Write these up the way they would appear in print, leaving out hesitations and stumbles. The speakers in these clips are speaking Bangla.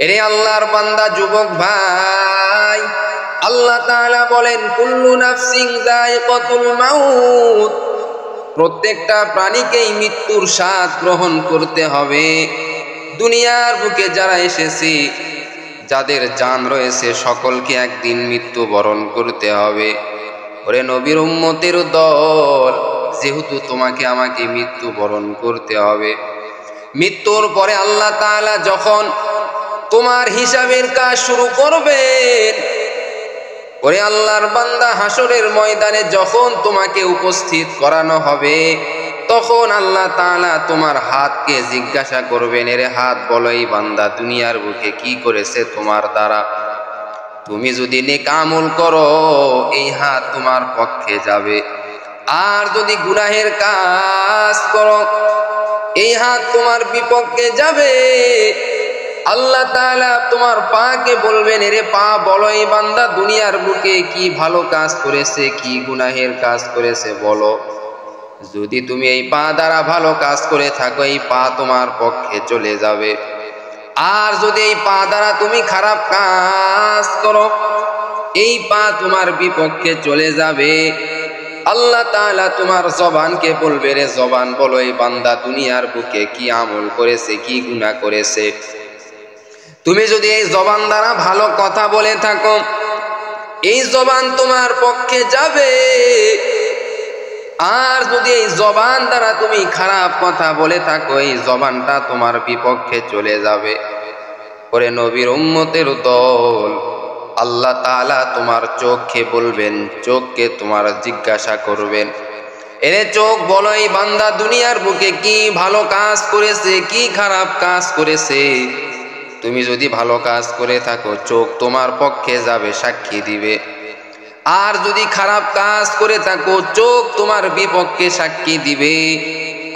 এরে আল্লাহর বান্দা যুবক ভাই, আল্লাহ তাআলা বলেন কুল্লু নাফসিন যায়িকাতুল মাউত, প্রত্যেকটা প্রাণীকেই মৃত্যুর স্বাদ গ্রহণ করতে হবে। দুনিয়ার বুকে যারা এসেছে, যাদের জান রয়েছে, সকলকে একদিন মৃত্যুবরণ করতে হবে। ওরে নবীর উম্মতের দল, যেহেতু তোমাকে আমাকে মৃত্যুবরণ করতে হবে, মৃত্যুর পরে আল্লাহ তাআলা যখন তোমার হিসাবের কাজ শুরু করবেন, ওরে আল্লাহর বান্দা, হাসরের ময়দানে যখন তোমাকে উপস্থিত করানো হবে, তখন আল্লাহ তাআলা তোমার হাতকে জিজ্ঞাসা করবেন, এরে হাত বলো এই বান্দা দুনিয়ার বুকে কি করেছে তোমার দ্বারা। তুমি যদি নেক আমল করো, এই হাত তোমার পক্ষে যাবে, আর যদি গুনাহের কাজ করো, এই হাত তোমার বিপক্ষে যাবে। আল্লাহ তাআলা তোমার পাকে বলবেন, এরে পা বলো এই বান্দা দুনিয়ার বুকে কি ভালো কাজ করেছে, কি গুনাহের কাজ করেছে বলো। যদি তুমি এই পা দ্বারা ভালো কাজ করে থাকো, এই পা তোমার পক্ষে চলে যাবে, আর যদি এই পা দ্বারা তুমি খারাপ কাজ করো, এই পা তোমার বিপক্ষে চলে যাবে। আল্লাহ তাআলা তোমার জবানকে বলবে, রে জবান বলো এই বান্দা দুনিয়ার বুকে কি আমল করেছে, কি গুনাহ করেছে। তুমি যদি এই জবান দ্বারা ভালো কথা বলে থাকো, এই জবান তোমার পক্ষে যাবে, আর যদি এই জবান দ্বারা তুমি খারাপ কথা বলে থাকো, এই জবানটা তোমার বিপক্ষে চলে যাবে। ওরে নবীর উম্মতের দল, আল্লাহ তাআলা তোমার চোখকে বলবেন, চোখকে তোমার জিজ্ঞাসা করবেন, এরে চোখ বলো এই বান্দা দুনিয়ার বুকে কি ভালো কাজ করেছে, কি খারাপ কাজ করেছে। তুমি যদি ভালো কাজ করে থাকো, চোখ তোমার পক্ষে যাবে, সাক্ষী দিবে, আর যদি খারাপ কাজ করে থাকো, চোখ তোমার বিপক্ষে সাক্ষী দিবে।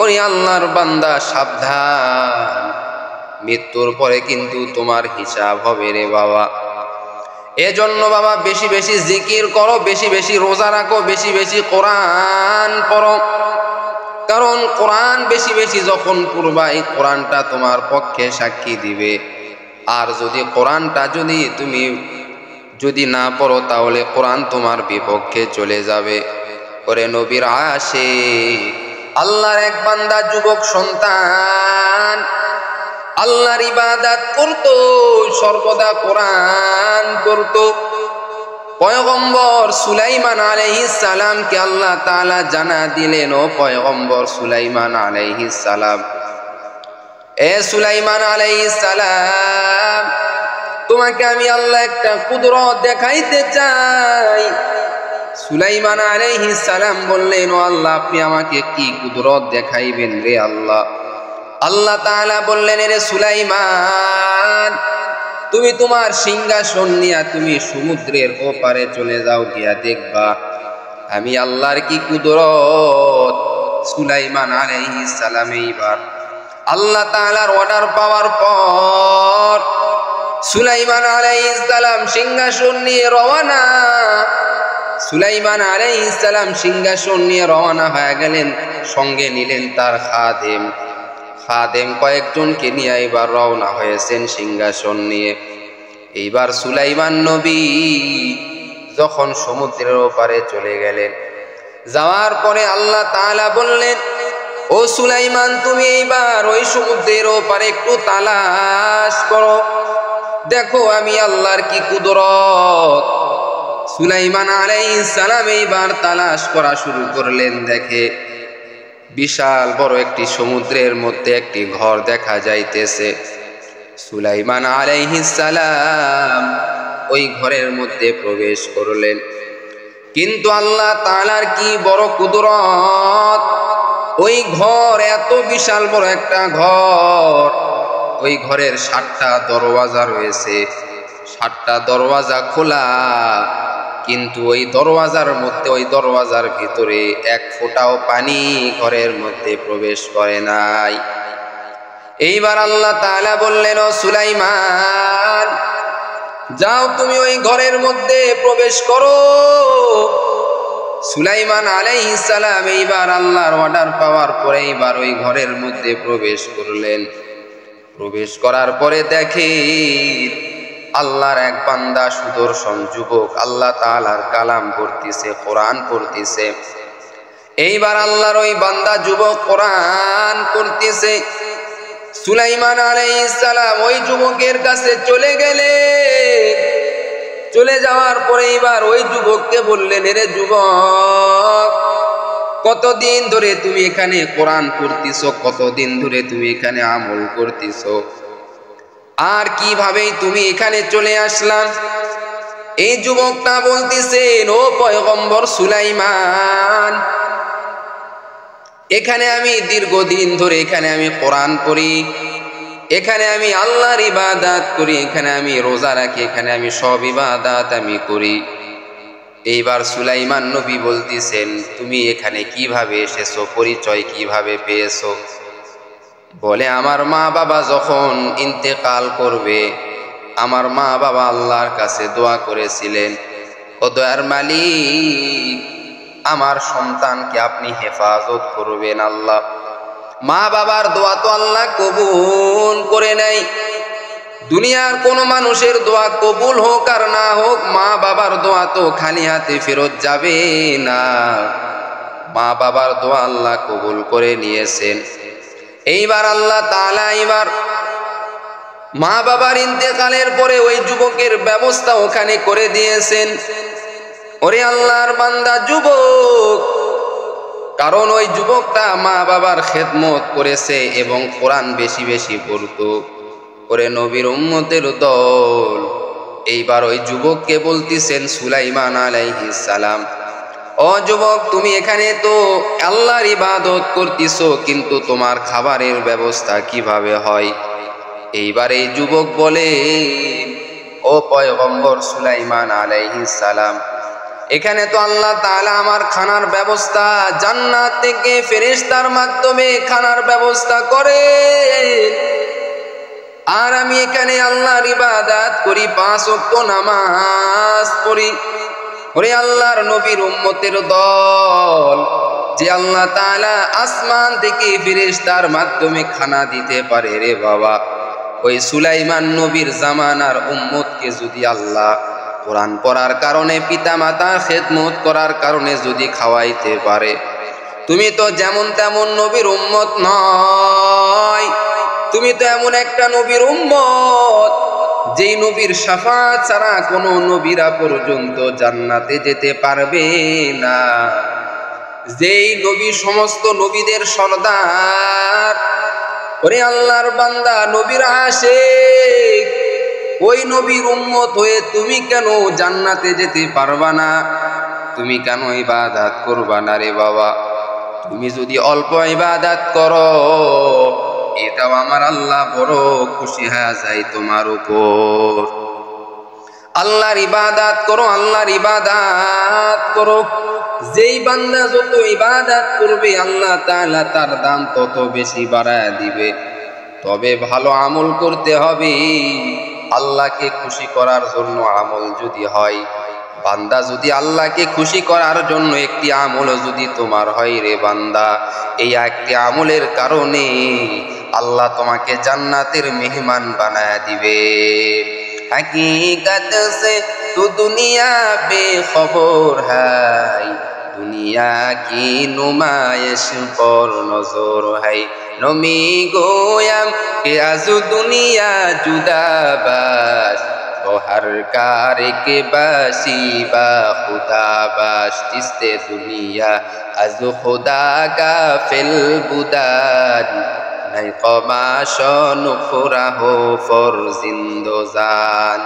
ওরে আল্লাহর বান্দা সাবধান, মৃত্যুর পরে কিন্তু তোমার হিসাব হবে রে বাবা। এজন্য বাবা বেশি বেশি জিকির করো, বেশি বেশি রোজা রাখো, বেশি বেশি কোরআন পড়ো, কারণ কোরআন বেশি বেশি যখন পড়বা, এই কোরআনটা তোমার পক্ষে সাক্ষী দিবে। আর যদি কোরআনটা তুমি যদি না পড়ো, তাহলে কোরআন তোমার বিপক্ষে চলে যাবে। ওরে নবীর আশিক, আল্লাহর এক বান্দা যুবক সন্তান আল্লাহর ইবাদত করতো, সর্বদা কোরআন পড়তো। পয়গম্বর সুলাইমান আলাইহিস সালামকে আল্লাহ তাআলা জানা দিলেন, ও পয়গম্বর সুলাইমান আলাইহিস সালাম, এ সুলাইমান আলাইহিস সালাম, তোমাকে আমি আল্লাহ একটা কুদরত দেখাইতে চাই। সুলাইমান আলাইহিস সালাম বললেন, ও আল্লাহ, আপনি আমাকে কি কুদরত দেখাইবেন রে আল্লাহ। আল্লাহ তাআলা বললেন, রে সুলাইমান, তুমি তোমার সিংহাসন নিয়ে তুমি সমুদ্রের ওপারে চলে যাও, গিয়া দেখবা আমি আল্লাহর কি কুদরত। সুলাইমান আলাইহিস সালাম এইবার আল্লাহ তাআলার অর্ডার পাওয়ার পর সুলাইমান আলাইহিস সালাম সিংহাসন নিয়ে রওনা। সুলাইমান আলাইহিস সালাম সিংহাসন নিয়ে রওনা হয়ে গেলেন, সঙ্গে নিলেন তার খাদেম। খাদেম কয়েকজনকে নিয়ে এবার রওনা হয়েছেন সিংহাসন নিয়ে। এইবার সুলাইমান নবী যখন সমুদ্রের ওপারে চলে গেলেন, যাওয়ার পরে আল্লাহ তাআলা বললেন, ও সুলাইমান, তুমি এইবার ওই সমুদ্রের ওপারে একটু তালাশ করো, দেখো আমি আল্লাহর কি কুদরত। সুলাইমান আলাইহিস সালাম এইবার তালাশ করা শুরু করলেন। দেখে বিশাল বড় একটি সমুদ্রের মধ্যে একটি ঘর দেখা যাইতেছে। সুলাইমান আলাইহিস সালাম ওই ঘরের মধ্যে প্রবেশ করলেন, কিন্তু আল্লাহ তাআলার কি বড় কুদরত, ওই ঘর এত বিশাল বড় একটা ঘর, ওই ঘরের 7টা দরওয়াজা রয়েছে, 7টা দরওয়াজা খোলা, কিন্তু ওই দরওয়াজার মধ্যে, ওই দরওয়াজার ভিতরে এক ফোঁটাও পানি ঘরের মধ্যে প্রবেশ করে নাই। এইবার আল্লাহ তাআলা বললেন, ও সুলাইমান, যাও তুমি ওই ঘরের মধ্যে প্রবেশ করো। সুলাইমান আলাইহিস সালাম এইবার আল্লাহর অর্ডার পাওয়ার পরে এইবার ওই ঘরের মধ্যে প্রবেশ করলেন। প্রবেশ করার পরে দেখে আল্লাহর এক বান্দা সুদর্শন যুবক আল্লাহ তাআলার কালাম পড়তেছে, কোরআন পড়তেছে। এইবার আল্লাহর ওই বান্দা যুবক কোরআন পড়তেছে। সুলাইমান আলাইহিস সালাম ওই যুবকের কাছে চলে গেলেন। চলে যাওয়ার পরে এবার ওই যুবককে বললেন, এরে যুবক, কতদিন ধরে তুমি এখানে কোরআন পড়তেছো, কতদিন ধরে তুমি এখানে আমল করতেছো, আর কিভাবেই তুমি এখানে চলে আসলাম? এই যুবকটা বলতেছেন, ও পয়গম্বর সুলাইমান, এখানে আমি দীর্ঘদিন ধরে এখানে আমি কোরআন পড়ি, এখানে আমি আল্লাহর ইবাদত করি, এখানে আমি রোজা রাখি, এখানে আমি সব ইবাদত আমি করি। এইবার সুলাইমান নবী বলতেছেন, তুমি এখানে কিভাবে এসেছো, পরিচয় কিভাবে পেয়েছো? বলে, আমার মা বাবা যখন ইন্তেকাল করবে, আমার মা বাবা আল্লাহর কাছে দোয়া করেছিলেন, ও দয়ার মালিক, আমার সন্তানকে আপনি হেফাজত করবেন আল্লাহ। মা বাবার দোয়া তো আল্লাহ কবুল করে নেয়। দুনিয়ার কোন মানুষের দোয়া কবুল হোক আর না হোক, মা বাবার দোয়া তো খালি হাতে ফেরত যাবে না। মা বাবার দোয়া আল্লাহ কবুল করে নিয়েছেন। এইবার আল্লাহ তাআলা এবার মা বাবার ইন্তেকালের পরে ওই যুবকের ব্যবস্থা ওখানে করে দিয়েছেন। ওরে আল্লাহর বান্দা যুবক, কারণ ওই যুবকটা মা বাবার খেদমত করেছে এবং কোরআন বেশি বেশি পড়তো। ওরে নবীর উম্মতের দল, এইবার ওই যুবককে বলতেছেন সুলাইমান আলাইহিস সালাম, ও যুবক, তুমি এখানে তো আল্লাহর ইবাদত করতেছো, কিন্তু তোমার খাবারের ব্যবস্থা কিভাবে হয়? এইবার এই যুবক বলে, ও পয়গম্বর সুলাইমান আলাইহিস সালাম, এখানে তো আল্লাহ তাআলা আমার খানার ব্যবস্থা জান্নাত থেকে ফেরেশতার মাধ্যমে খানার ব্যবস্থা করে, আর আমি এখানে আল্লাহর ইবাদত করি, 5 ওয়াক্ত নামাজ পড়ি। ওরে আল্লাহর নবীর উম্মতের দল, যে আল্লাহ তাআলা আসমান থেকে ফেরেশতার মাধ্যমে খানা দিতে পারে রে বাবা, ওই সুলাইমান নবীর জামানার উম্মতকে যদি আল্লাহ কোরআন পড়ার কারণে, পিতা মাতার খেদমত করার কারণে যদি খাওয়াইতে পারে, তুমি তো যেমন তেমন নবীর উম্মত নয়, তুমি তো এমন একটা নবীর উম্মত যেই নবীর শাফাত ছাড়া কোনো নবীরা পর্যন্ত জান্নাতে যেতে পারবে না, যেই নবী সমস্ত নবীদের সরদার। ওরে আল্লাহর বান্দা, নবীর আশিক, ওই নবীর উম্মত হয়ে তুমি কেন জান্নাতে যেতে পারবা না? তুমি কেন ইবাদত করবা না রে বাবা? তুমি যদি অল্প ইবাদত করো, এটাও আমার আল্লাহ বড় খুশি হয়ে যায় তোমার উপর। আল্লাহর ইবাদত করো, আল্লাহর ইবাদত করো। যেই বান্দা যত ইবাদত করবে, আল্লাহ তাআলা তার দাম তত বেশি বাড়ায় দিবে। তবে ভালো আমল করতে হবে, আল্লাহকে খুশি করার জন্য আমল যদি হয়। বান্দা যদি আল্লাহকে খুশি করার জন্য একটি আমল যদি তোমার হয় রে বান্দা, এই একটি আমলের কারণে আল্লাহ তোমাকে জান্নাতের মেহমান বানায় দিবে। हकीकत से तू दुनिया बेखबर है, दुनिया की नुमाइश पर नजर है। नमी गोयम के आज दुनिया जुदा बाश, तो हर कार के बासी बा खुदा बाश। जिससे दुनिया आज खुदा का फिल बुदान, नहीं कमाश नुखरा हो फर जिंदोजान।